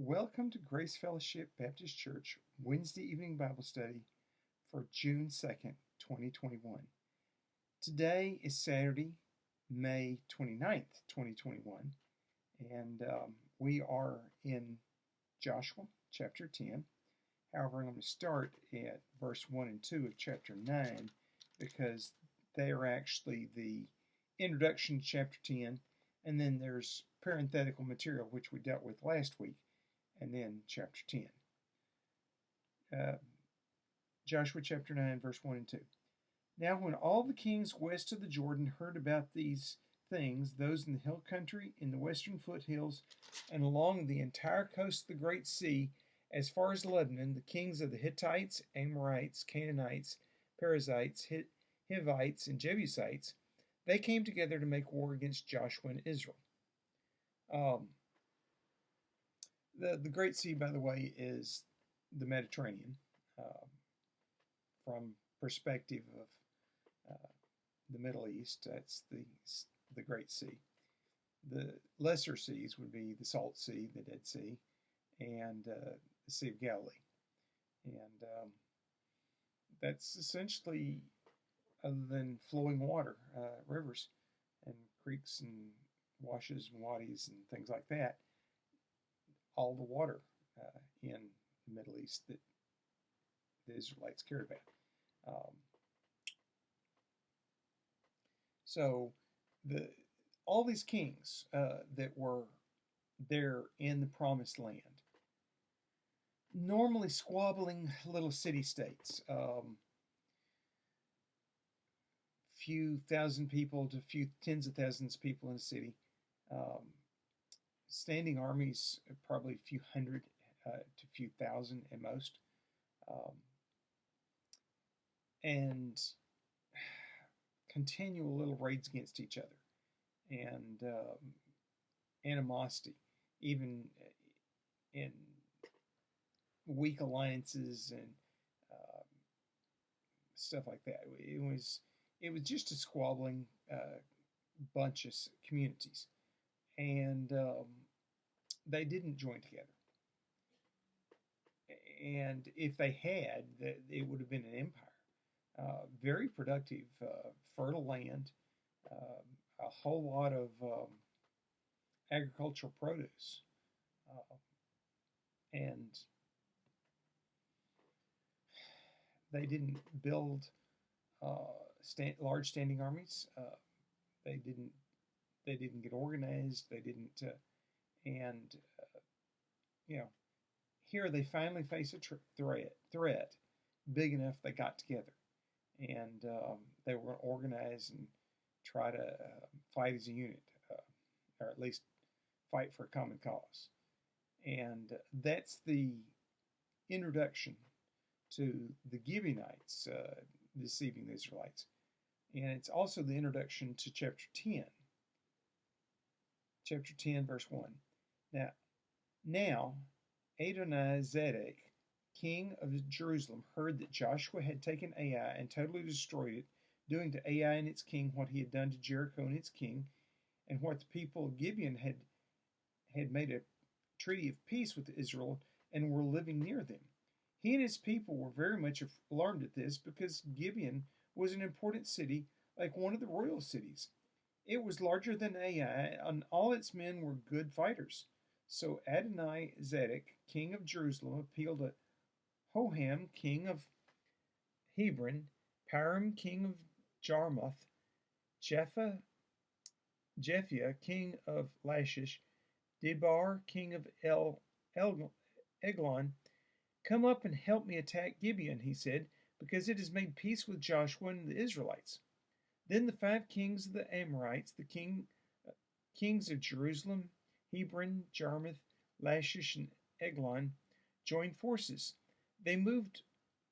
Welcome to Grace Fellowship Baptist Church Wednesday evening Bible study for June 2nd, 2021. Today is Saturday, May 29th, 2021, and we are in Joshua chapter 10. However, I'm going to start at verse 1 and 2 of chapter 9 because they are actually the introduction to chapter 10, and then there's parenthetical material which we dealt with last week, and then chapter 10. Joshua chapter 9, verse 1 and 2. Now when all the kings west of the Jordan heard about these things, those in the hill country, in the western foothills, and along the entire coast of the Great Sea, as far as Lebanon, the kings of the Hittites, Amorites, Canaanites, Perizzites, Hivites, and Jebusites, they came together to make war against Joshua and Israel. The Great Sea, by the way, is the Mediterranean from perspective of the Middle East. That's the Great Sea. The lesser seas would be the Salt Sea, the Dead Sea, and the Sea of Galilee. And that's essentially, other than flowing water, rivers and creeks and washes and wadis and things like that, all the water in the Middle East that the Israelites cared about. So all these kings that were there in the Promised Land, normally squabbling little city-states, few thousand people to a few tens of thousands of people in a city, standing armies, probably a few hundred to a few thousand at most, and continual little raids against each other, and animosity, even in weak alliances and stuff like that. It was just a squabbling bunch of communities, and they didn't join together. And if they had, it would have been an empire. Very productive, fertile land, a whole lot of agricultural produce, and they didn't build large standing armies. They didn't get organized. They didn't, and here they finally face a threat big enough they got together, and they were going to organize and try to fight as a unit, or at least fight for a common cause. And that's the introduction to the Gibeonites deceiving the Israelites. And it's also the introduction to chapter 10. Chapter 10, verse 1. Now Adoni-Zedek, king of Jerusalem, heard that Joshua had taken Ai and totally destroyed it, doing to Ai and its king what he had done to Jericho and its king, and what the people of Gibeon had made a treaty of peace with Israel and were living near them. He and his people were very much alarmed at this, because Gibeon was an important city, like one of the royal cities. It was larger than Ai, and all its men were good fighters. So Adoni-Zedek, king of Jerusalem, appealed to Hoham, king of Hebron, Param, king of Jarmuth, Jephthah, king of Lachish, Debar, king of Eglon. Come up and help me attack Gibeon, he said, because it has made peace with Joshua and the Israelites. Then the 5 kings of the Amorites, the kings of Jerusalem, Hebron, Jarmuth, Lachish, and Eglon, joined forces. They moved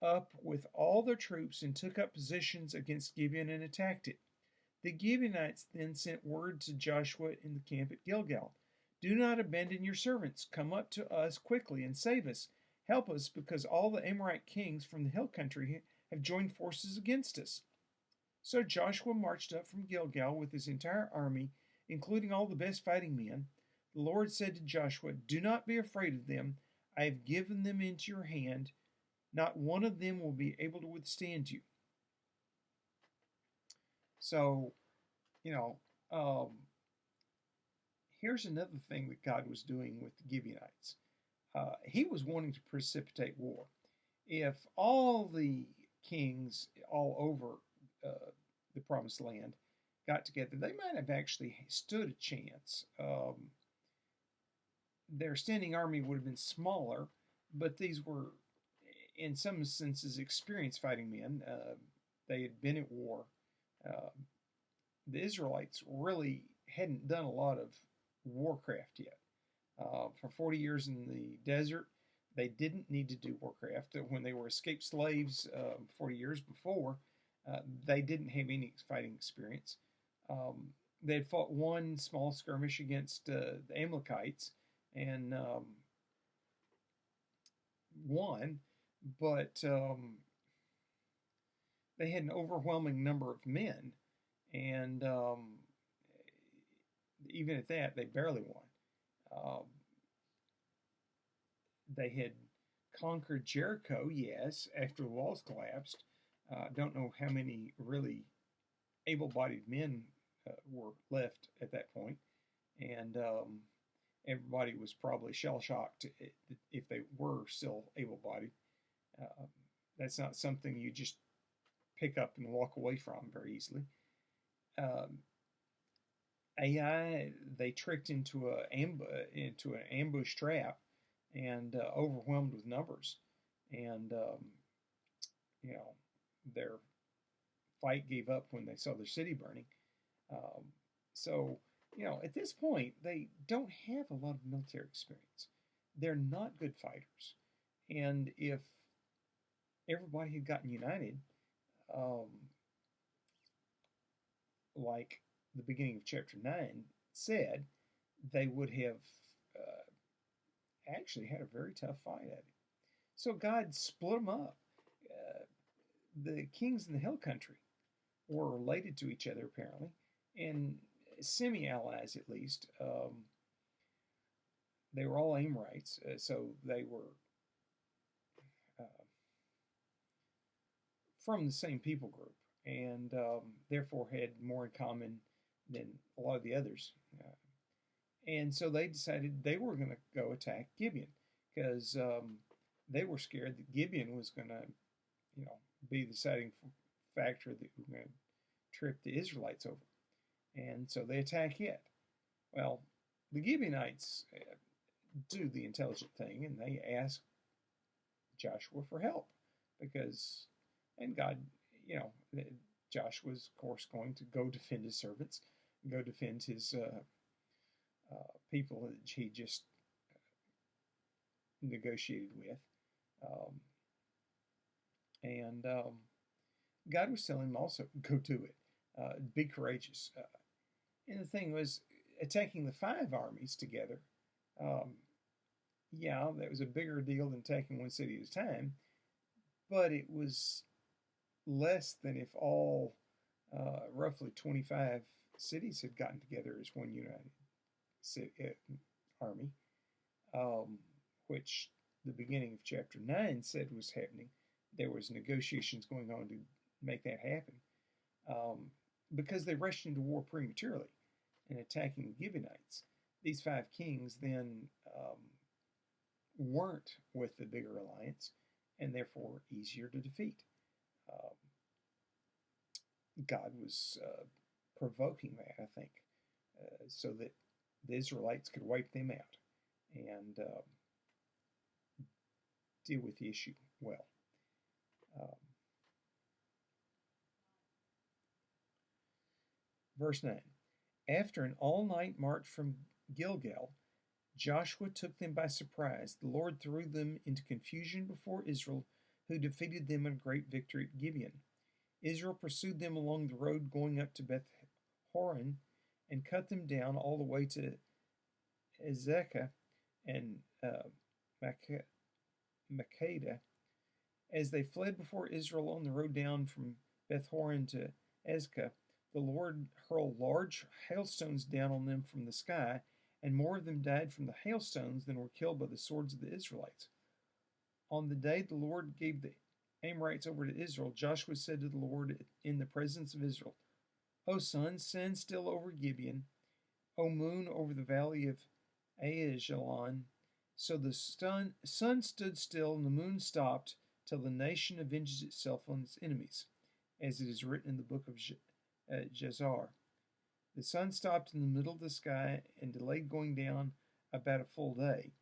up with all their troops and took up positions against Gibeon and attacked it. The Gibeonites then sent word to Joshua in the camp at Gilgal, "Do not abandon your servants. Come up to us quickly and save us. Help us, because all the Amorite kings from the hill country have joined forces against us." So Joshua marched up from Gilgal with his entire army, including all the best fighting men. The Lord said to Joshua, "Do not be afraid of them. I have given them into your hand. Not one of them will be able to withstand you." So, you know, um, here's another thing that God was doing with the Gibeonites. He was wanting to precipitate war. If all the kings all over the Promised Land got together, they might have actually stood a chance. Their standing army would have been smaller, but these were, in some senses, experienced fighting men. They had been at war. Uh, the Israelites really hadn't done a lot of warcraft yet. For 40 years in the desert, they didn't need to do warcraft. When they were escaped slaves 40 years before, they didn't have any fighting experience. They had fought one small skirmish against the Amalekites and won, but they had an overwhelming number of men, and even at that, they barely won. Um, they had conquered Jericho, yes, after the walls collapsed. Don't know how many really able-bodied men were left at that point, and everybody was probably shell-shocked if they were still able-bodied. Uh, that's not something you just pick up and walk away from very easily. Um, Ai, they tricked into an ambush trap and overwhelmed with numbers, and you know their fight gave up when they saw their city burning. Um, so at this point they don't have a lot of military experience. They're not good fighters, and if everybody had gotten united, um, like the beginning of chapter 9 said, they would have actually had a very tough fight at it. So God split them up. Uh, the kings in the hill country were related to each other, apparently, and semi allies at least. They were all Amorites, so they were uh, from the same people group, and therefore had more in common than a lot of the others. And so they decided they were going to go attack Gibeon because they were scared that Gibeon was going to, be the deciding factor that was going to trip the Israelites over. And so they attack it. Well, the Gibeonites do the intelligent thing and they ask Joshua for help because, and God, Joshua's, of course, going to go defend his servants, go defend his people that he just negotiated with. Um, and God was telling him also, go do it. Be courageous. And the thing was, attacking the 5 armies together, yeah, that was a bigger deal than taking one city at a time, but it was less than if all roughly 25 cities had gotten together as one united army, which the beginning of chapter 9 said was happening. There was negotiations going on to make that happen because they rushed into war prematurely and attacking the Gibeonites. These 5 kings then weren't with the bigger alliance and therefore easier to defeat. God was provoking that, I think, so that the Israelites could wipe them out and deal with the issue well. Verse 9, after an all-night march from Gilgal, Joshua took them by surprise. The Lord threw them into confusion before Israel, who defeated them in a great victory at Gibeon. Israel pursued them along the road going up to Beth Horon and cut them down all the way to Ezekah and Makkedah. As they fled before Israel on the road down from Beth Horon to Ezekah, the Lord hurled large hailstones down on them from the sky, and more of them died from the hailstones than were killed by the swords of the Israelites. On the day the Lord gave the Amorites over to Israel, Joshua said to the Lord in the presence of Israel, O sun, stand still over Gibeon, O moon, over the valley of Ajalon. So the sun stood still and the moon stopped till the nation avenges itself on its enemies, as it is written in the book of Jazar. The sun stopped in the middle of the sky and delayed going down about a full day.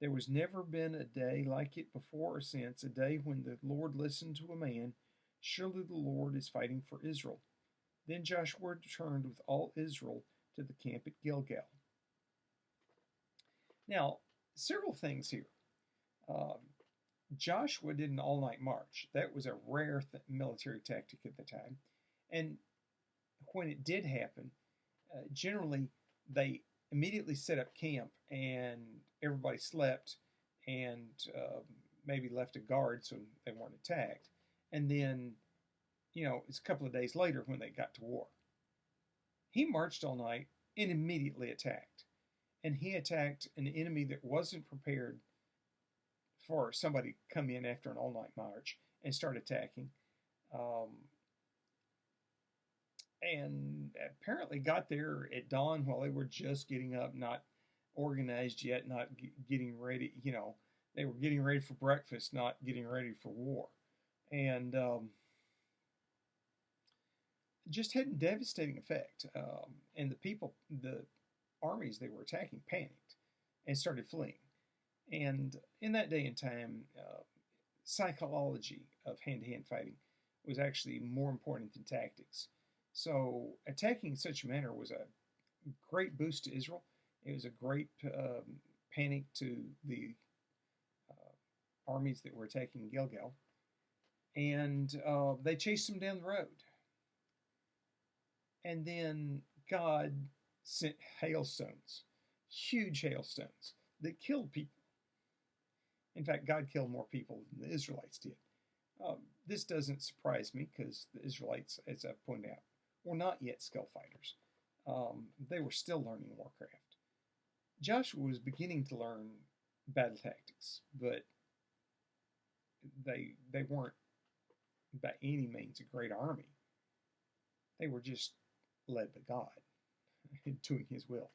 There was never been a day like it before or since, a day when the Lord listened to a man. Surely the Lord is fighting for Israel. Then Joshua returned with all Israel to the camp at Gilgal. Now, several things here. Um, Joshua did an all-night march. That was a rare military tactic at the time. And when it did happen, generally they immediately set up camp and everybody slept and maybe left a guard so they weren't attacked. And then, it's a couple of days later when they got to war. He marched all night and immediately attacked. And he attacked an enemy that wasn't prepared for somebody to come in after an all-night march and start attacking. And apparently got there at dawn while they were just getting up, not organized yet, not getting ready. They were getting ready for breakfast, not getting ready for war. And just had a devastating effect. And the armies they were attacking panicked and started fleeing. And in that day and time, psychology of hand-to-hand fighting was actually more important than tactics. So attacking in such a manner was a great boost to Israel. It was a great panic to the armies that were attacking Gilgal. And they chased them down the road. And then God sent hailstones, huge hailstones that killed people. In fact, God killed more people than the Israelites did. This doesn't surprise me because the Israelites, as I pointed out, were not yet skill fighters. They were still learning warcraft. Joshua was beginning to learn battle tactics, but they weren't by any means a great army. They were just led by God, doing His will.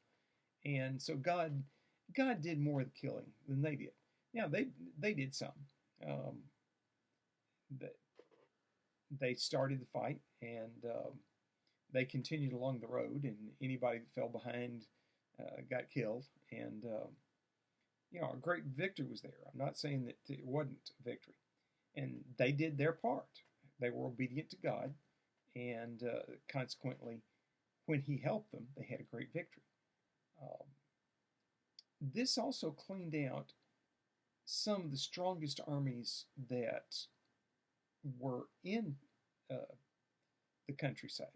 And so God did more of the killing than they did. Now they did some. They started the fight and they continued along the road, and anybody that fell behind got killed. And a great victory was there. I'm not saying that it wasn't a victory. And they did their part. They were obedient to God, and consequently, when He helped them, they had a great victory. This also cleaned out some of the strongest armies that were in the countryside.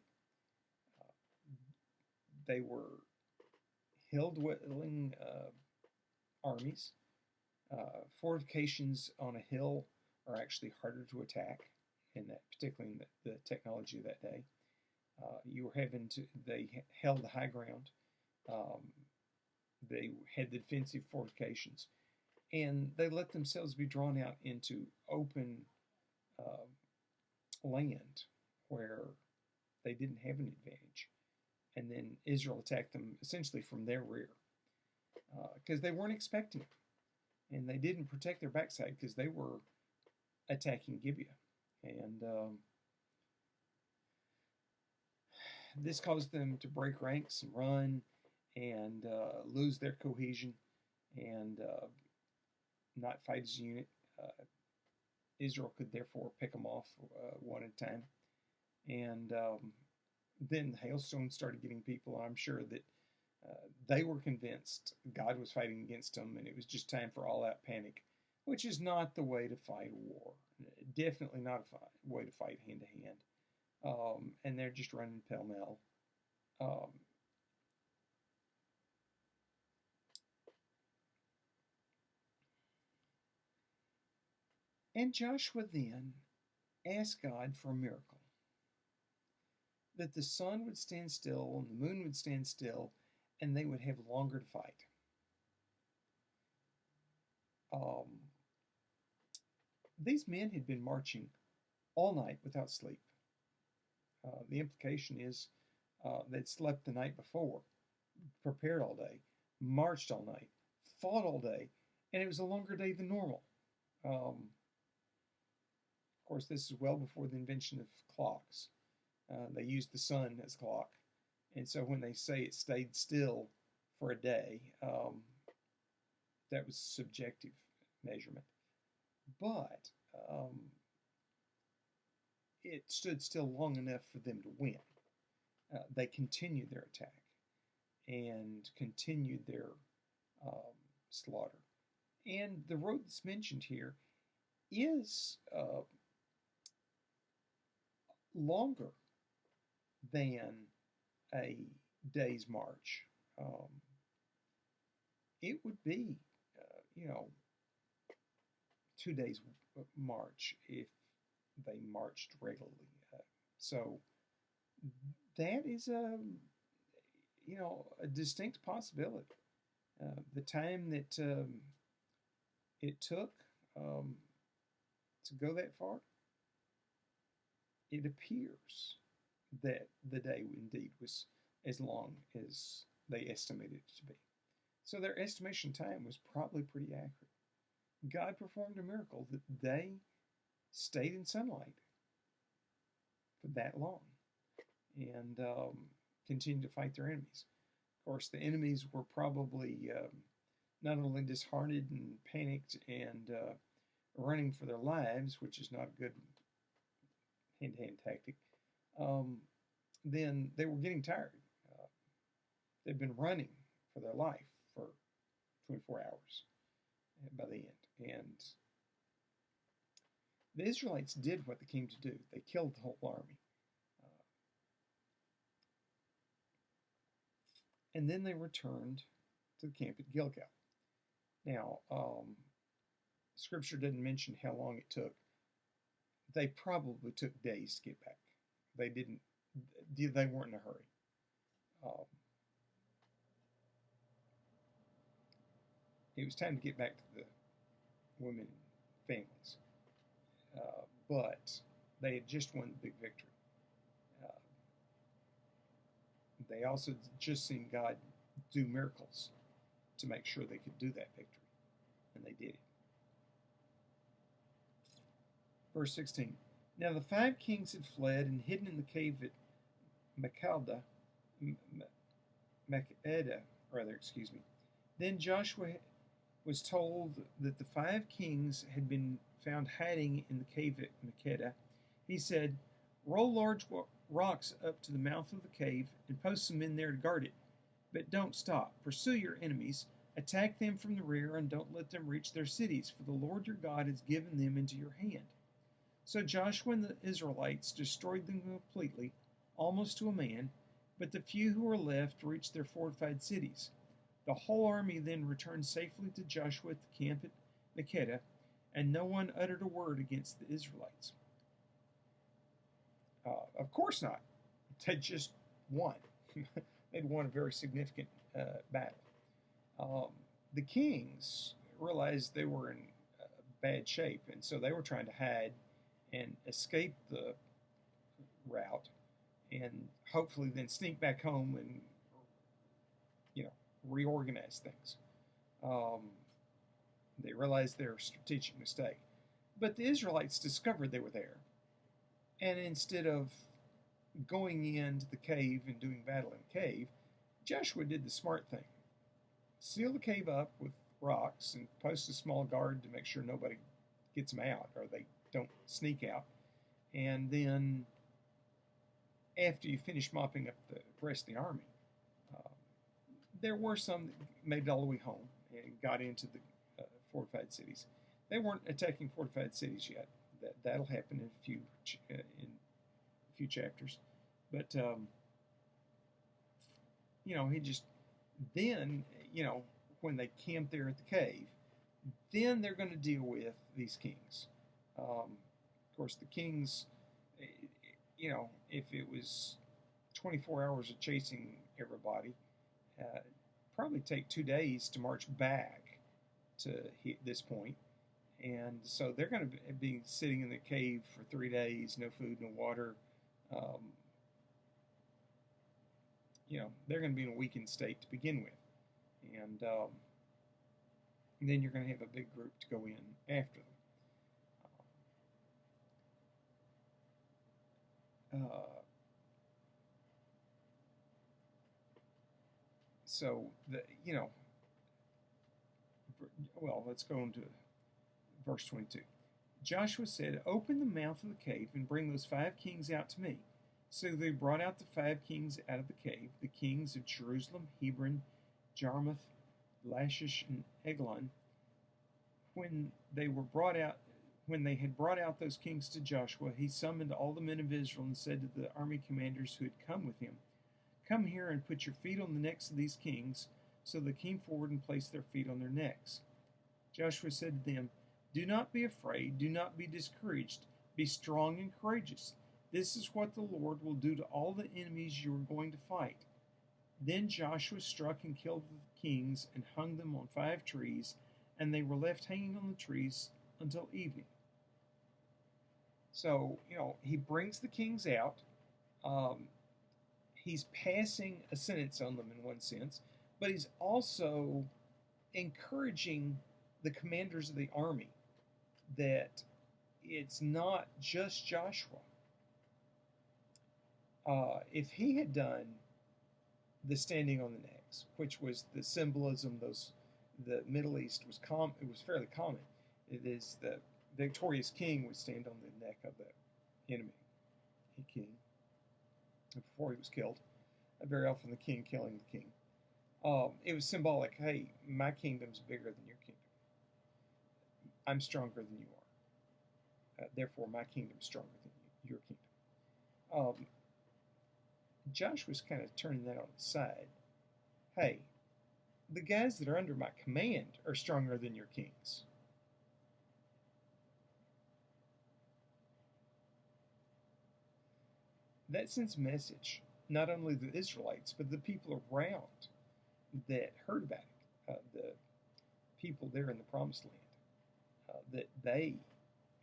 They were hill-dwelling armies. Fortifications on a hill are actually harder to attack, particularly in the technology of that day. They held the high ground. They had the defensive fortifications, and they let themselves be drawn out into open land where they didn't have an advantage. And then Israel attacked them essentially from their rear because they weren't expecting it. And they didn't protect their backside because they were attacking Gibeah. And this caused them to break ranks and run and lose their cohesion and not fight as a unit. Israel could therefore pick them off one at a time. And then the hailstones started getting people. I'm sure that they were convinced God was fighting against them, and it was just time for all-out panic, which is not the way to fight a war. Definitely not a way to fight hand-to-hand. And they're just running pell-mell. And Joshua then asked God for a miracle, that the sun would stand still and the moon would stand still, and they would have longer to fight. Um, these men had been marching all night without sleep. The implication is they'd slept the night before, prepared all day, marched all night, fought all day, and it was a longer day than normal. Of course, this is well before the invention of clocks. They used the sun as a clock, and so when they say it stayed still for a day, that was subjective measurement. But it stood still long enough for them to win. They continued their attack and continued their slaughter. And the road that's mentioned here is longer than a day's march. It would be, 2 days march if they marched regularly. So that is a distinct possibility. The time that it took to go that far, it appears that the day indeed was as long as they estimated it to be. So their estimation time was probably pretty accurate. God performed a miracle that they stayed in sunlight for that long and continued to fight their enemies. Of course, the enemies were probably not only disheartened and panicked and running for their lives, which is not a good hand-to-hand tactic, then they were getting tired. They'd been running for their life for 24 hours by the end. And the Israelites did what they came to do. They killed the whole army. And then they returned to the camp at Gilgal. Now, Scripture doesn't mention how long it took. They probably took days to get back. They weren't in a hurry. It was time to get back to the women and families. But they had just won the big victory. They also just seen God do miracles to make sure they could do that victory. And they did it. Verse 16. Now the 5 kings had fled and hidden in the cave at Makeda. Then Joshua was told that the 5 kings had been found hiding in the cave at Makeda. He said, roll large rocks up to the mouth of the cave and post some men there to guard it. But don't stop. Pursue your enemies. Attack them from the rear and don't let them reach their cities, for the Lord your God has given them into your hand. So Joshua and the Israelites destroyed them completely, almost to a man, but the few who were left reached their fortified cities. The whole army then returned safely to Joshua at the camp at Makeda, and no one uttered a word against the Israelites. Of course not. They just won. They'd won a very significant battle. The kings realized they were in bad shape, and so they were trying to hide and escape the rout and hopefully then sneak back home and reorganize things. They realized their strategic mistake. But the Israelites discovered they were there. And instead of going into the cave and doing battle in the cave, Joshua did the smart thing. Seal the cave up with rocks and post a small guard to make sure nobody gets them out or they don't sneak out. And then after you finish mopping up the rest of the army, there were some that made it all the way home and got into the fortified cities. They weren't attacking fortified cities yet. That'll happen in a few chapters. But he just then when they camp there at the cave, then they're going to deal with these kings. Of course, the kings, if it was 24 hours of chasing everybody, Uh, Probably take 2 days to march back to hit this point. And so they're going to be sitting in the cave for 3 days, no food, no water. Um, they're going to be in a weakened state to begin with. And then you're going to have a big group to go in after them. So, let's go on to verse 22. Joshua said, "Open the mouth of the cave and bring those 5 kings out to me." So they brought out the 5 kings out of the cave, the kings of Jerusalem, Hebron, Jarmuth, Lachish, and Eglon. When they had brought out those kings to Joshua, he summoned all the men of Israel and said to the army commanders who had come with him, "Come here and put your feet on the necks of these kings." So they came forward and placed their feet on their necks. Joshua said to them, "Do not be afraid, do not be discouraged. Be strong and courageous. This is what the Lord will do to all the enemies you are going to fight." Then Joshua struck and killed the kings and hung them on 5 trees, and they were left hanging on the trees until evening. So, he brings the kings out. He's passing a sentence on them in one sense, but he's also encouraging the commanders of the army that it's not just Joshua. If he had done the standing on the necks, which was the symbolism, the Middle East was it was fairly common. It is the victorious king would stand on the neck of the enemy king before he was killed. Very often the king killing the king. It was symbolic. Hey, my kingdom's bigger than your kingdom. I'm stronger than you are. Therefore, my kingdom's stronger than your kingdom. Joshua's kind of turning that on its side. Hey, the guys that are under my command are stronger than your kings. That sends a message, not only to the Israelites, but the people around that heard about it, the people there in the Promised Land, that they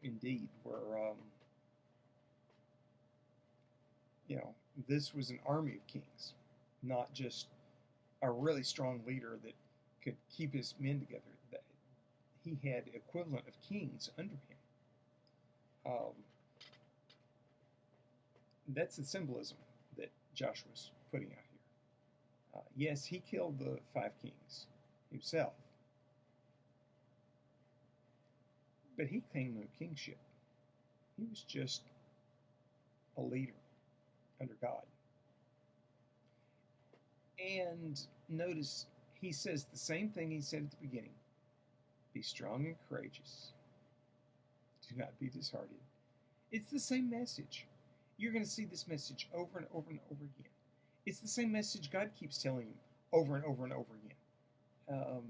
indeed were, this was an army of kings, not just a really strong leader that could keep his men together. That he had equivalent of kings under him. That's the symbolism that Joshua's putting out here. Yes, he killed the 5 kings himself, but he claimed no kingship. He was just a leader under God. And notice he says the same thing he said at the beginning. Be strong and courageous. Do not be disheartened. It's the same message. You're going to see this message over and over and over again. It's the same message God keeps telling you over and over and over again.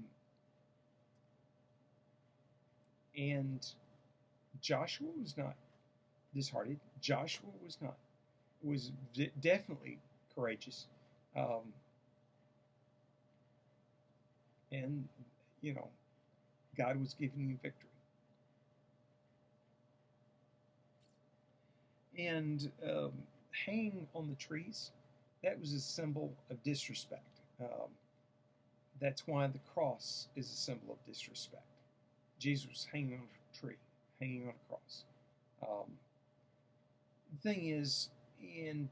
And Joshua was not disheartened. Joshua was definitely courageous. And, God was giving him victory. And hanging on the trees, that was a symbol of disrespect. That's why the cross is a symbol of disrespect. Jesus was hanging on a tree, hanging on a cross. The thing is, in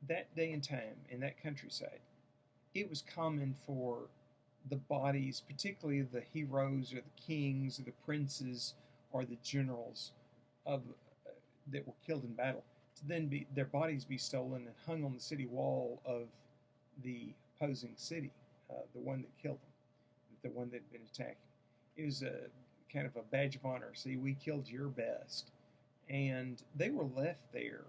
that day and time, in that countryside, it was common for the bodies, particularly the heroes or the kings or the princes or the generals of that were killed in battle, to then be their bodies be stolen and hung on the city wall of the opposing city, the one that killed them, the one that had been attacking. It was a kind of a badge of honor. See, we killed your best, and they were left there.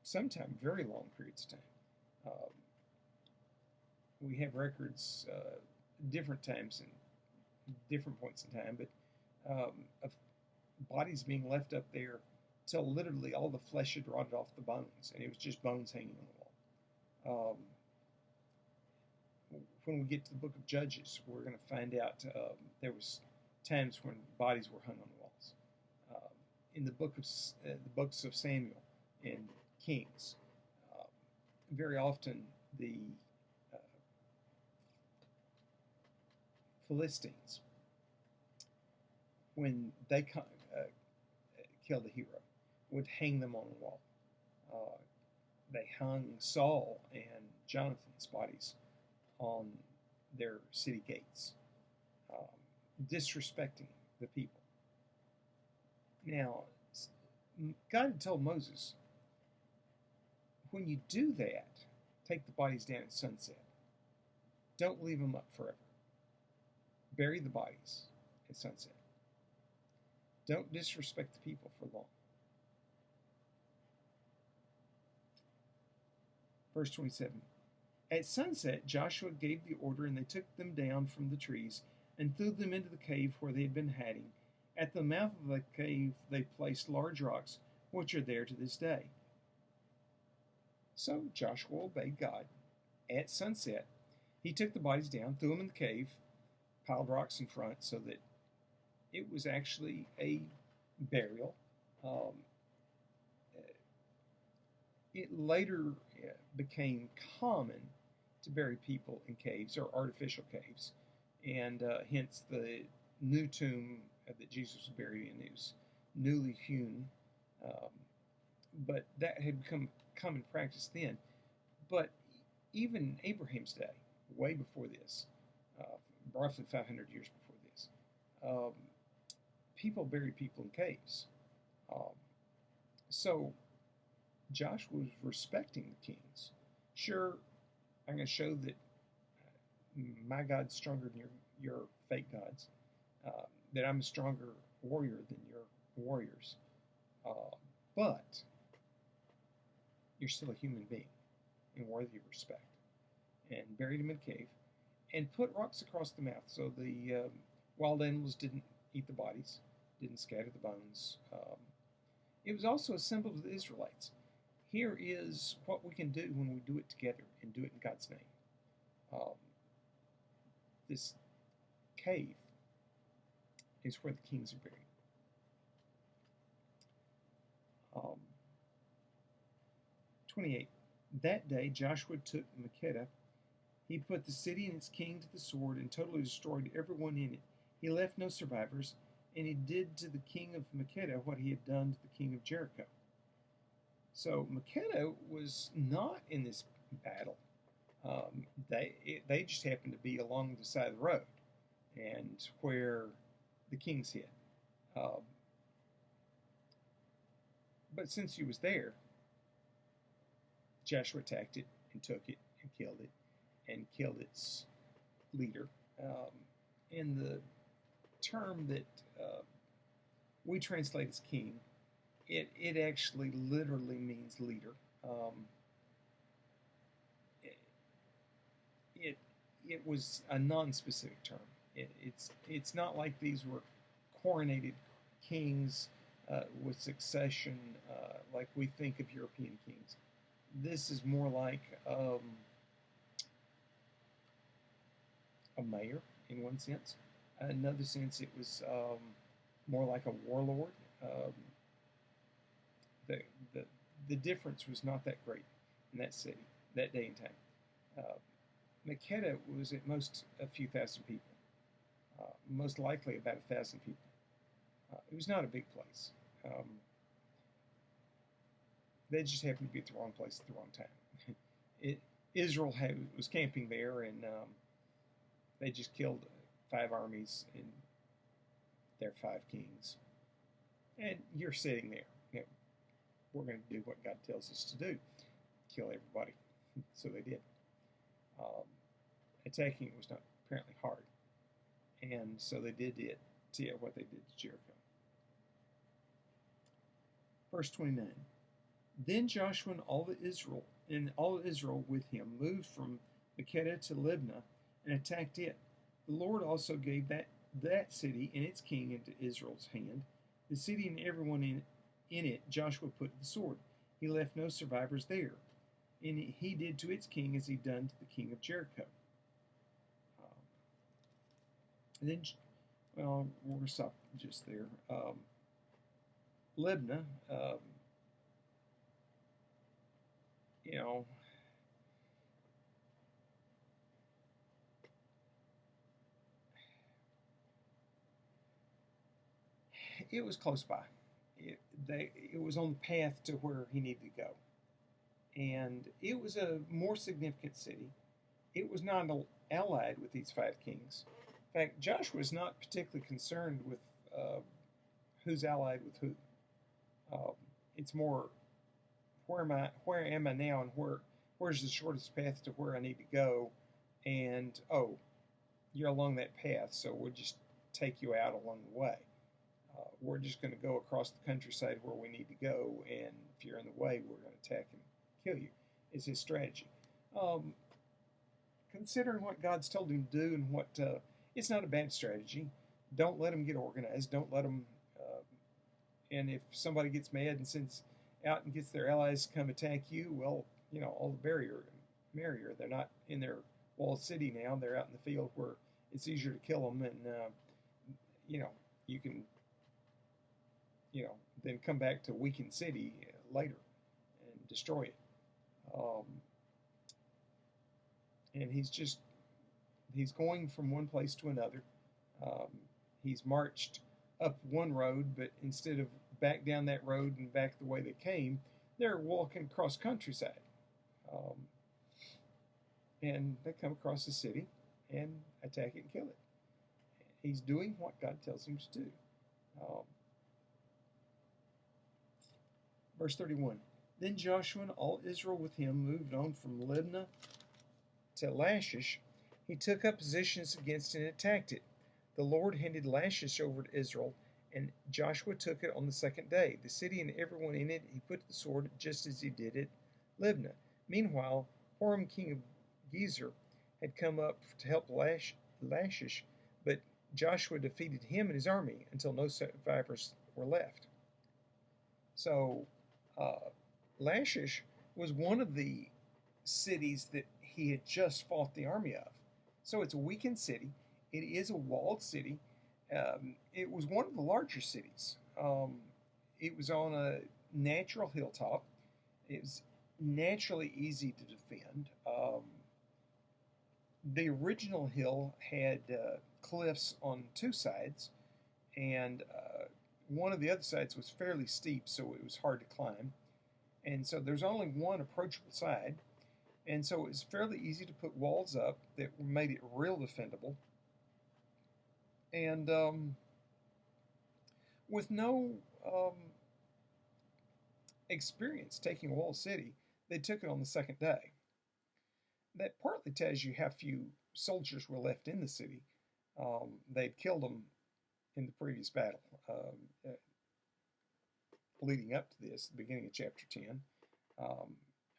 Sometime very long periods of time. We have records different times and different points in time, but of bodies being left up there till literally all the flesh had rotted off the bones, and it was just bones hanging on the Um, when we get to the book of Judges, we're going to find out there was times when bodies were hung on walls. In the books of Samuel and Kings, uh, very often the uh, Philistines, when they killed a hero, would hang them on a wall. Uh, they hung Saul and Jonathan's bodies on their city gates, um, disrespecting the people. Now, God had told Moses, when you do that, take the bodies down at sunset. Don't leave them up forever. Bury the bodies at sunset. Don't disrespect the people for long. Verse 27. At sunset, Joshua gave the order, and they took them down from the trees and threw them into the cave where they had been hiding. At the mouth of the cave, they placed large rocks, which are there to this day. So Joshua obeyed God. At sunset, he took the bodies down, threw them in the cave, piled rocks in front so that it was actually a burial. Um, it later became common to bury people in caves or artificial caves, and hence the new tomb that Jesus was buried in. It was newly hewn, um, but that had become common practice then. But even in Abraham's day, way before this, roughly 500 years before this, um, people buried people in caves. Um, so Joshua was respecting the kings. Sure, I'm going to show that my God's stronger than your fake gods, that I'm a stronger warrior than your warriors. But you're still a human being and worthy of respect. And buried him in a cave and put rocks across the mouth so the wild animals didn't eat the bodies, didn't scatter the bones. It was also a symbol to the Israelites. Here is what we can do when we do it together and do it in God's name. This cave is where the kings are buried. 28. That day Joshua took Makkedah. He put the city and its king to the sword and totally destroyed everyone in it. He left no survivors, and he did to the king of Makkedah what he had done to the king of Jericho. So Makkedah was not in this battle. They just happened to be along the side of the road and where the kings hid. But since he was there, Joshua attacked it and took it and killed its leader. And the term that we translate as king, it actually literally means leader. It was a non-specific term. It's not like these were coronated kings with succession like we think of European kings. This is more like a mayor in one sense. In another sense, it was more like a warlord. The difference was not that great in that city, that day and time. Makkedah was at most a few thousand people, most likely about 1,000 people. It was not a big place. They just happened to be at the wrong place at the wrong time. Israel was camping there, and they just killed 5 armies and their 5 kings. And you're sitting there. You know, we're going to do what God tells us to do, kill everybody. So they did. Attacking it was not apparently hard. And so they did what they did to Jericho. Verse 29. Then Joshua and all Israel with him moved from Makkedah to Libnah and attacked it. The Lord also gave that city and its king into Israel's hand. The city and everyone in it Joshua put to the sword. He left no survivors there. and he did to its king as he'd done to the king of Jericho. And then, well, we're going to stop just there. Libnah, you know, it was close by. It was on the path to where he needed to go. And it was a more significant city. It was not allied with these five kings. In fact, Joshua is not particularly concerned with who's allied with who. Uh, it's more where am I now, and where's the shortest path to where I need to go, and oh, you're along that path, so we'll just take you out along the way. We're just going to go across the countryside where we need to go, and if you're in the way, we're going to attack and kill you. It's his strategy. Um, Considering what God's told him to do and what it's not a bad strategy. Don't let them get organized. Don't let them. And if somebody gets mad and sends out and gets their allies to come attack you, well, all the merrier. They're not in their walled city now. They're out in the field where it's easier to kill them, and you can, then come back to weakened city later and destroy it. And he's going from one place to another. Um, he's marched up one road, but instead of back down that road and back the way they came, they're walking across countryside. Um, and they come across the city and attack it and kill it. He's doing what God tells him to do. Verse 31. Then Joshua and all Israel with him moved on from Libnah to Lachish. He took up positions against it and attacked it. The Lord handed Lachish over to Israel, and Joshua took it on the second day. The city and everyone in it he put to the sword, just as he did at Libnah. Meanwhile, Horam, king of Gezer, had come up to help Lachish, but Joshua defeated him and his army until no survivors were left. So, Lachish was one of the cities that he had just fought the army of. So it's a weakened city. It is a walled city. It was one of the larger cities. It was on a natural hilltop. It was naturally easy to defend. The original hill had cliffs on two sides, and one of the other sides was fairly steep, so it was hard to climb. And so there's only one approachable side. And so it was fairly easy to put walls up that made it real defendable. And with no experience taking a walled city, they took it on the second day. That partly tells you how few soldiers were left in the city. They'd killed them in the previous battle, leading up to this, the beginning of chapter 10,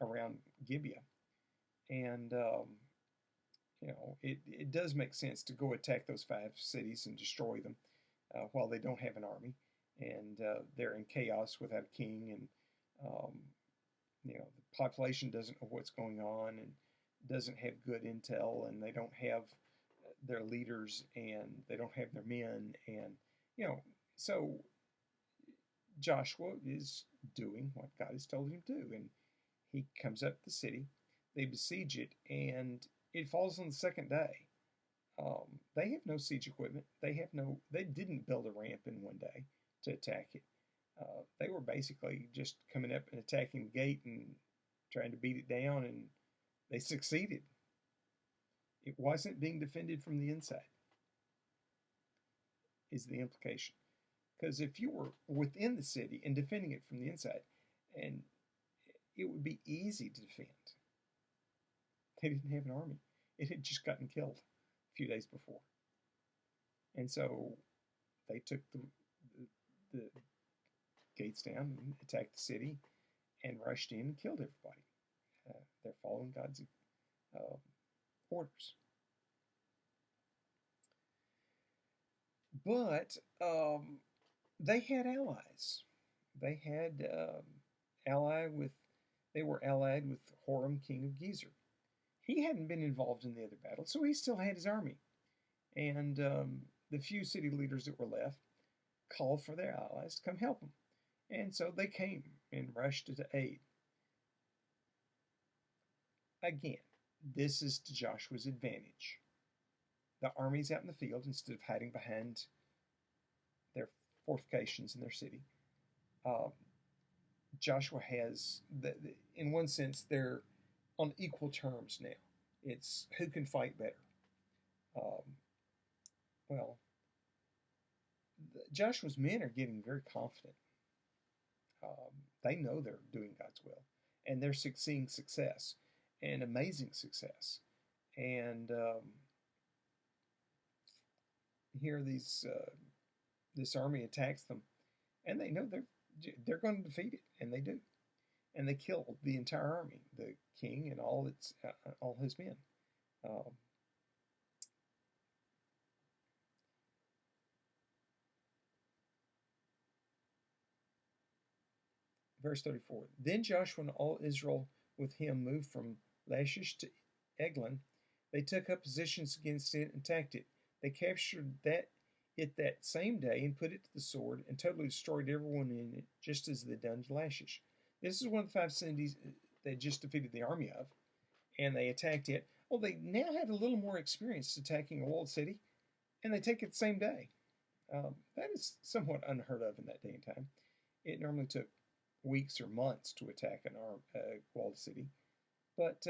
around Gibeah. And, it does make sense to go attack those five cities and destroy them while they don't have an army. And they're in chaos without a king. And, the population doesn't know what's going on and doesn't have good intel. And they don't have their leaders and they don't have their men. And, so Joshua is doing what God has told him to do. And he comes up to the city. They besiege it, and it falls on the second day. They have no siege equipment. They didn't build a ramp in one day to attack it. They were basically just coming up and attacking the gate and trying to beat it down, and they succeeded. It wasn't being defended from the inside, is the implication. Because if you were within the city and defending it from the inside, and it would be easy to defend. They didn't have an army. It had just gotten killed a few days before. And so they took the gates down and attacked the city and rushed in and killed everybody. They're following God's orders. But they had allies. They had ally with They were allied with Horam, king of Gezer. He hadn't been involved in the other battle, so he still had his army. And the few city leaders that were left called for their allies to come help them. And so they came and rushed to aid. Again, this is to Joshua's advantage. The army's out in the field instead of hiding behind their fortifications in their city. Uh, Joshua has, in one sense, they're on equal terms now. It's who can fight better. Um, well, Joshua's men are getting very confident. They know they're doing God's will, and they're seeing success, and amazing success. And here this army attacks them, and they know they're going to defeat it, and they do. And they kill the entire army, the king and all his men. Verse 34. Then Joshua and all Israel with him moved from Lachish to Eglon. They took up positions against it and attacked it. They captured that same day and put it to the sword and totally destroyed everyone in it, just as they'd done to Lachish. This is one of the 5 cities they just defeated the army of, and they attacked it. Well, they now have a little more experience attacking a walled city, and they take it the same day. That is somewhat unheard of in that day and time. It normally took weeks or months to attack a walled city, but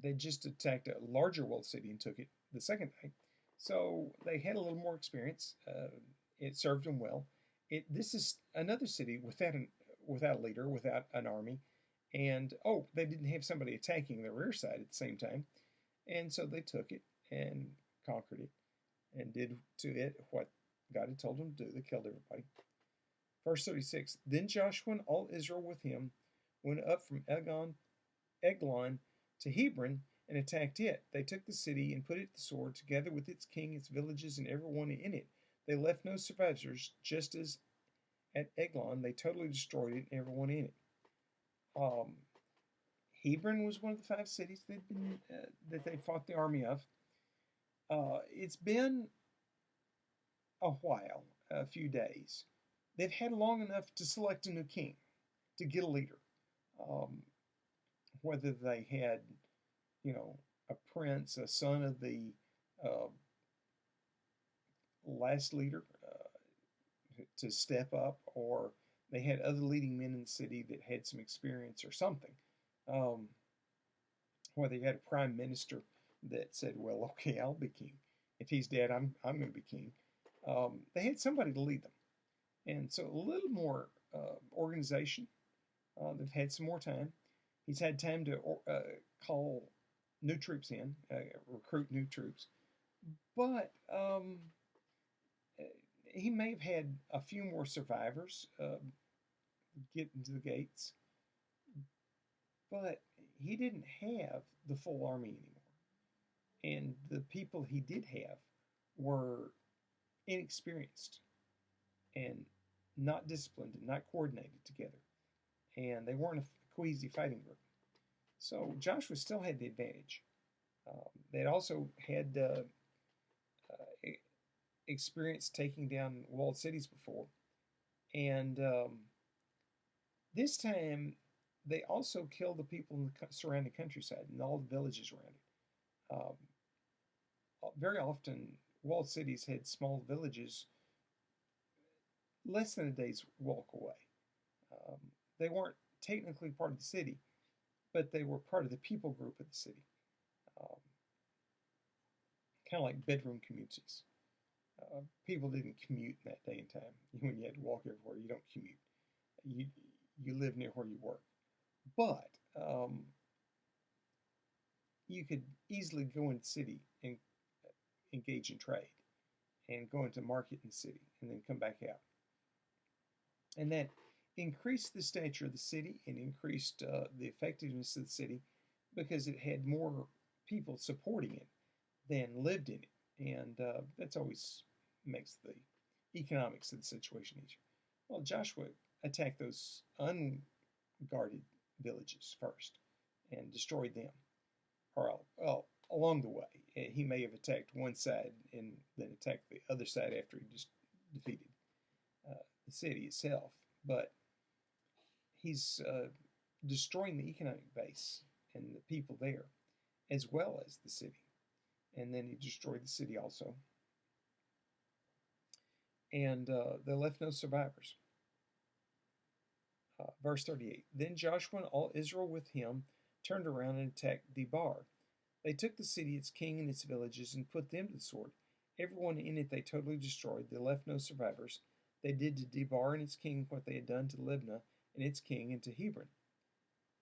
they just attacked a larger walled city and took it the second day. So they had a little more experience. It served them well. This is another city without a leader, without an army, and they didn't have somebody attacking the rear side at the same time, and so they took it and conquered it and did to it what God had told them to do. They killed everybody. Verse 36. Then Joshua and all Israel with him went up from Eglon to Hebron and attacked it. They took the city and put it to the sword, together with its king, its villages, and everyone in it. They left no survivors, just as at Eglon they totally destroyed it and everyone in it. Hebron was one of the 5 cities that they fought the army of. It's been a while, a few days. They've had long enough to select a new king, to get a leader. Whether they had, a prince, a son of the last leader to step up, or they had other leading men in the city that had some experience or something. Whether you had a prime minister that said, well, okay, I'll be king. If he's dead, I'm going to be king. They had somebody to lead them. And so a little more organization. They've had some more time. He's had time to call new troops in, recruit new troops. But he may have had a few more survivors get into the gates. But he didn't have the full army anymore. And the people he did have were inexperienced and not disciplined and not coordinated together. And they weren't a cohesive fighting group. So Joshua still had the advantage. They'd also had experience taking down walled cities before. And this time, they also killed the people in the surrounding countryside and all the villages around it. Very often, walled cities had small villages less than a day's walk away. They weren't technically part of the city, but they were part of the people group of the city. Kind of like bedroom communities. People didn't commute in that day and time. When you had to walk everywhere, you don't commute. You live near where you work. But you could easily go into the city and engage in trade and go into market in the city and then come back out. And that increased the stature of the city and increased the effectiveness of the city because it had more people supporting it than lived in it. And that's always makes the economics of the situation easier. Well, Joshua attacked those guarded villages first and destroyed them, or along the way. He may have attacked one side and then attacked the other side after he just defeated the city itself. But he's destroying the economic base and the people there, as well as the city. And then he destroyed the city also. And they left no survivors. Verse 38, Then Joshua and all Israel with him turned around and attacked Debar. They took the city, its king, and its villages, and put them to the sword. Everyone in it they totally destroyed. They left no survivors. They did to Debar and its king what they had done to Libnah and its king, and to Hebron.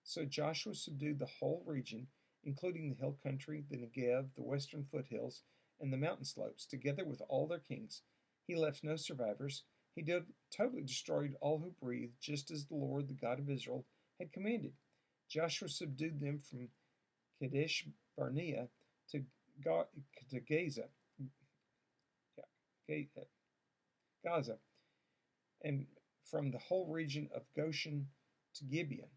So Joshua subdued the whole region, including the hill country, the Negev, the western foothills, and the mountain slopes, together with all their kings. He left no survivors. He totally destroyed all who breathed, just as the Lord, the God of Israel, had commanded. Joshua subdued them from Kadesh Barnea to Gaza, Gaza, and from the whole region of Goshen to Gibeon.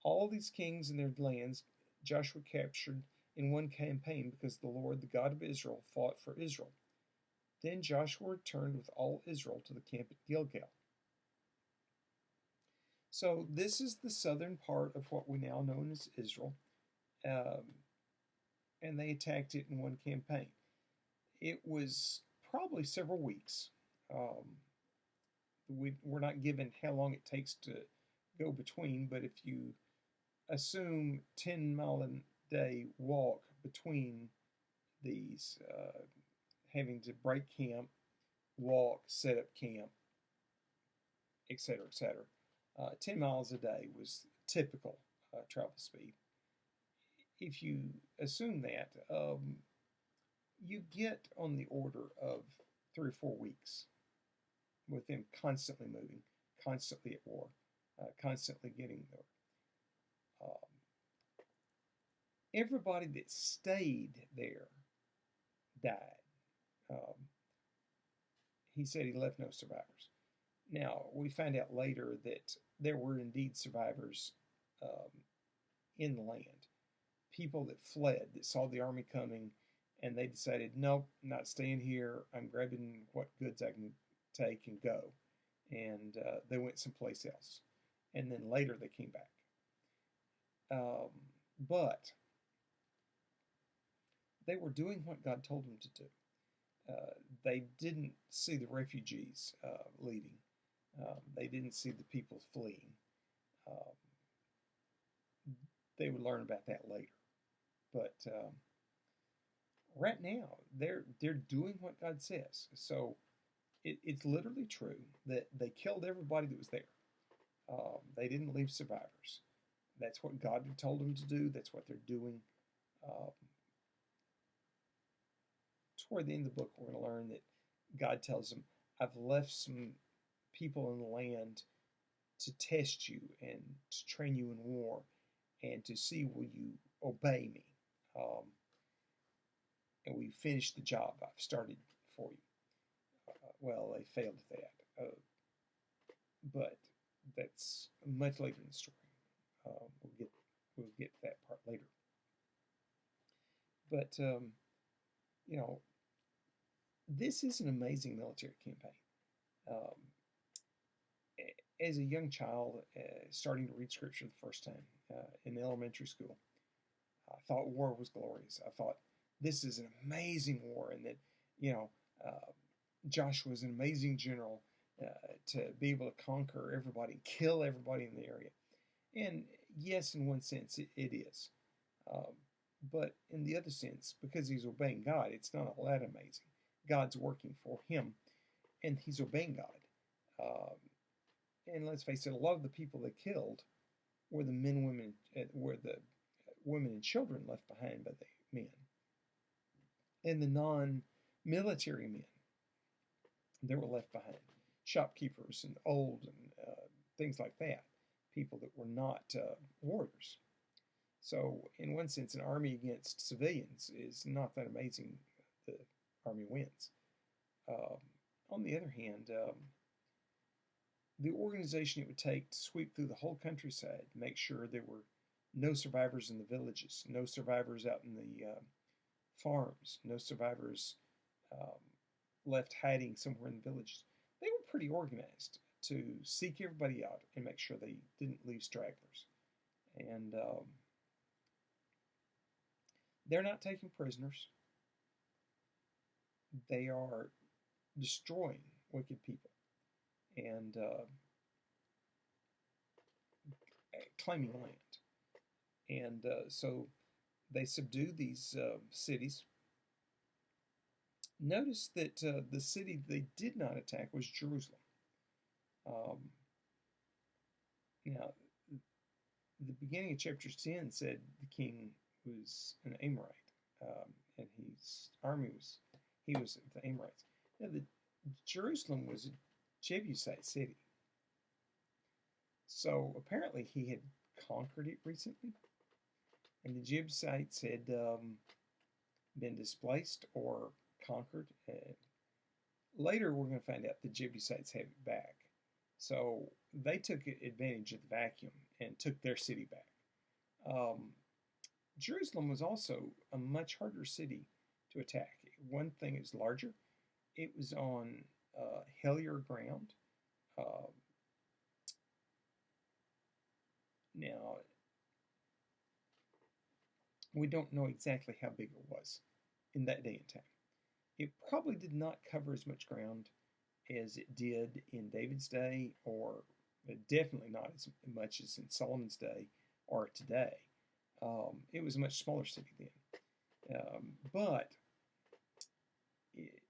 All these kings and their lands Joshua captured in one campaign, because the Lord, the God of Israel, fought for Israel. Then Joshua returned with all Israel to the camp at Gilgal. So this is the southern part of what we now know as Israel, and they attacked it in one campaign. It was probably several weeks. We're not given how long it takes to go between, but if you assume 10-mile a day walk between these, having to break camp, walk, set up camp, etc., etc. 10 miles a day was typical travel speed. If you assume that, you get on the order of 3 or 4 weeks with them constantly moving, constantly at war, constantly getting there. Everybody that stayed there died. He said he left no survivors. Now, we find out later that there were indeed survivors in the land. People that fled, that saw the army coming, and they decided, nope, not staying here. I'm grabbing what goods I can take and go. And they went someplace else. And then later they came back. But they were doing what God told them to do. They didn't see the refugees leaving. They didn't see the people fleeing. They would learn about that later. But right now, they're doing what God says. So it's literally true that they killed everybody that was there. They didn't leave survivors. That's what God had told them to do. That's what they're doing. Toward the end of the book, we're going to learn that God tells them, I've left some people in the land to test you and to train you in war and to see will you obey me. And we finished the job I've started for you. Well, they failed at that. But that's much later in the story. We'll get to that part later. But, this is an amazing military campaign. As a young child, starting to read scripture the first time in elementary school, I thought war was glorious. I thought this is an amazing war, and that Joshua is an amazing general to be able to conquer everybody and kill everybody in the area. And yes, in one sense, it is. But in the other sense, because he's obeying God, it's not all that amazing. God's working for him, and he's obeying God. And let's face it, a lot of the people they killed were the women and children left behind by the men, and the non-military men that were left behind, shopkeepers and old and things like that, people that were not warriors. So, in one sense, an army against civilians is not that amazing. The army wins. On the other hand, the organization it would take to sweep through the whole countryside, make sure there were no survivors in the villages, no survivors out in the farms, no survivors um, left hiding somewhere in the villages. They were pretty organized to seek everybody out and make sure they didn't leave stragglers. And they're not taking prisoners. They are destroying wicked people and claiming land. And so they subdue these cities. Notice that the city they did not attack was Jerusalem. Um, Now, the beginning of chapter 10 said the king was an Amorite, and his army was the Amorites. Now, Jerusalem was a Jebusite city, so apparently he had conquered it recently, and the Jebusites had been displaced or conquered. Later, we're going to find out the Jebusites have it back. So they took advantage of the vacuum and took their city back. Jerusalem was also a much harder city to attack. One thing, it was larger. It was on hillier ground. Uh, Now, we don't know exactly how big it was in that day and time. It probably did not cover as much ground as it did in David's day, or definitely not as much as in Solomon's day or today. It was a much smaller city then. But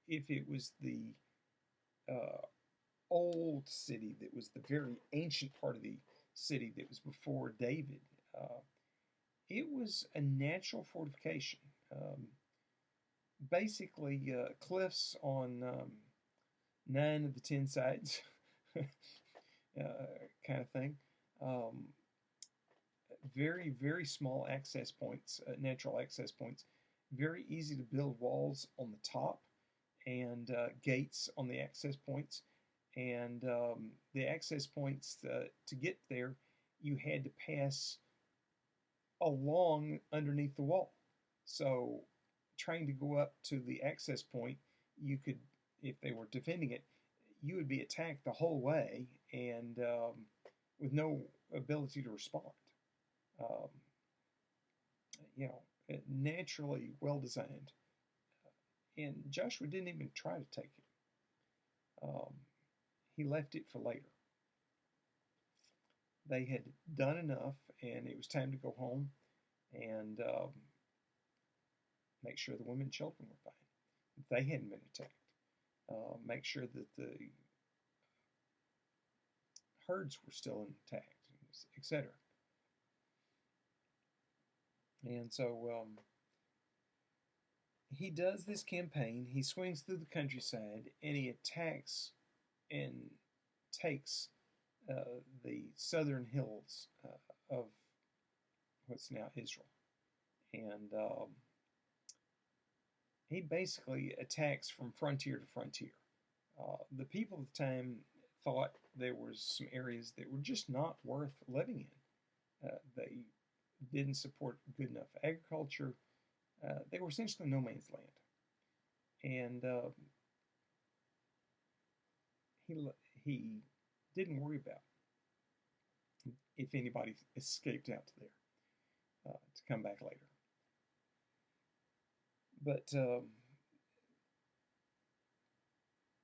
if it was the old city that was the very ancient part of the city that was before David, it was a natural fortification. Basically, cliffs on 9 of the 10 sides, kind of thing. Very, very small access points, natural access points. Very easy to build walls on the top and gates on the access points. And the access points, to get there, you had to pass along underneath the wall. So trying to go up to the access point, you could, if they were defending it, you would be attacked the whole way and with no ability to respond. Um, Naturally well designed. And Joshua didn't even try to take it. He left it for later. They had done enough, and it was time to go home and make sure the women and children were fine. They hadn't been attacked. Make sure that the herds were still intact, etc. And so he does this campaign. He swings through the countryside, and he attacks and takes the southern hills of what's now Israel. And he basically attacks from frontier to frontier. The people of the time thought there was some areas that were just not worth living in. They didn't support good enough agriculture. They were essentially no man's land. And he didn't worry about if anybody escaped out to there to come back later. But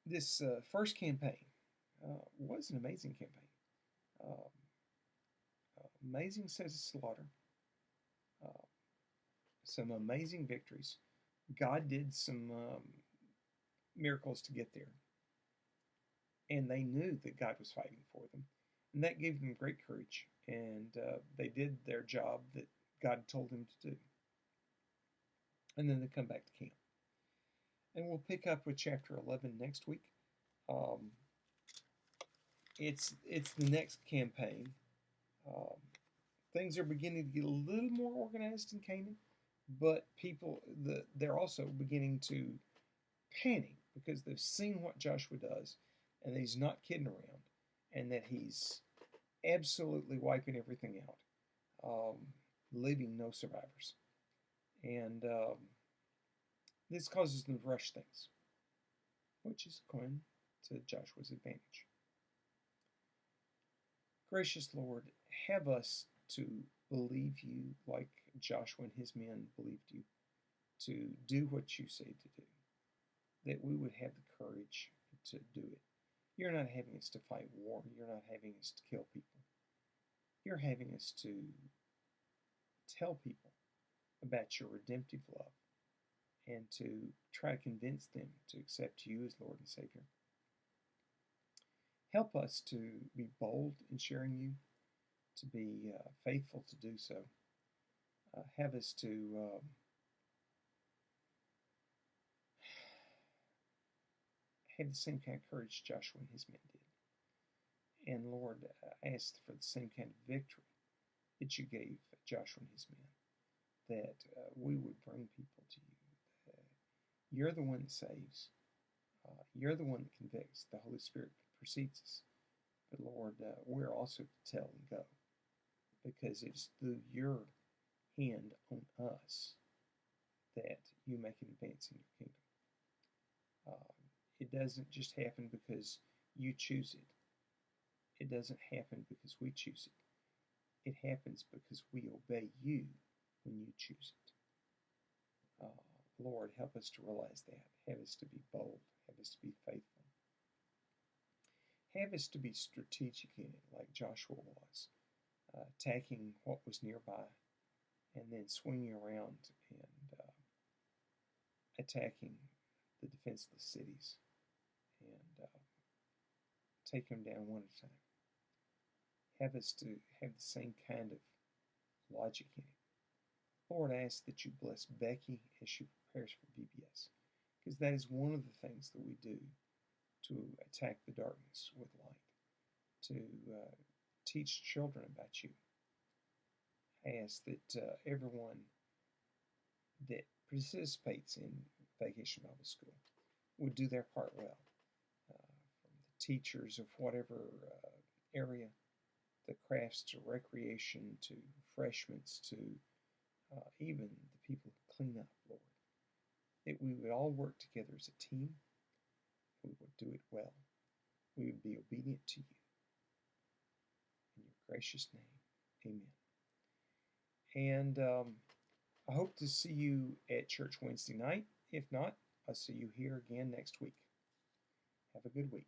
this first campaign was an amazing campaign. Amazing set of slaughter. Some amazing victories. God did some miracles to get there. And they knew that God was fighting for them. And that gave them great courage. And they did their job that God told them to do. And then they come back to camp. And we'll pick up with chapter 11 next week. It's the next campaign. Things are beginning to get a little more organized in Canaan, but they're also beginning to panic because they've seen what Joshua does, and he's not kidding around. and that He's absolutely wiping everything out, leaving no survivors. And this causes them to rush things, which is going to Joshua's advantage. Gracious Lord, have us to believe you like Joshua and his men believed you, to do what you say to do, that we would have the courage to do it. You're not having us to fight war. You're not having us to kill people. You're having us to tell people about your redemptive love and to try to convince them to accept you as Lord and Savior. Help us to be bold in sharing you, to be faithful to do so. Have us to have the same kind of courage Joshua and his men did. And Lord, I ask for the same kind of victory that you gave Joshua and his men, that we would bring people to you. You're the one that saves. You're the one that convicts. The Holy Spirit precedes us. But Lord, we're also to tell and go, because it's through your hand on us that you make an advance in your kingdom. It doesn't just happen because you choose it. It doesn't happen because we choose it. It happens because we obey you when you choose it. Lord, help us to realize that. Have us to be bold. Have us to be faithful. Have us to be strategic in it, like Joshua was, attacking what was nearby and then swinging around and attacking the defenseless cities and taking them down one at a time. Have us to have the same kind of logic in it. Lord, I ask that you bless Becky as she prepares for VBS, because that is one of the things that we do to attack the darkness with light, to teach children about you. I ask that everyone that participates in Vacation Bible School would do their part well, from the teachers of whatever area, the crafts to recreation to freshmen to even the people who clean up, Lord, that we would all work together as a team. We would do it well. We would be obedient to you. In your gracious name, amen. And I hope to see you at church Wednesday night. If not, I'll see you here again next week. Have a good week.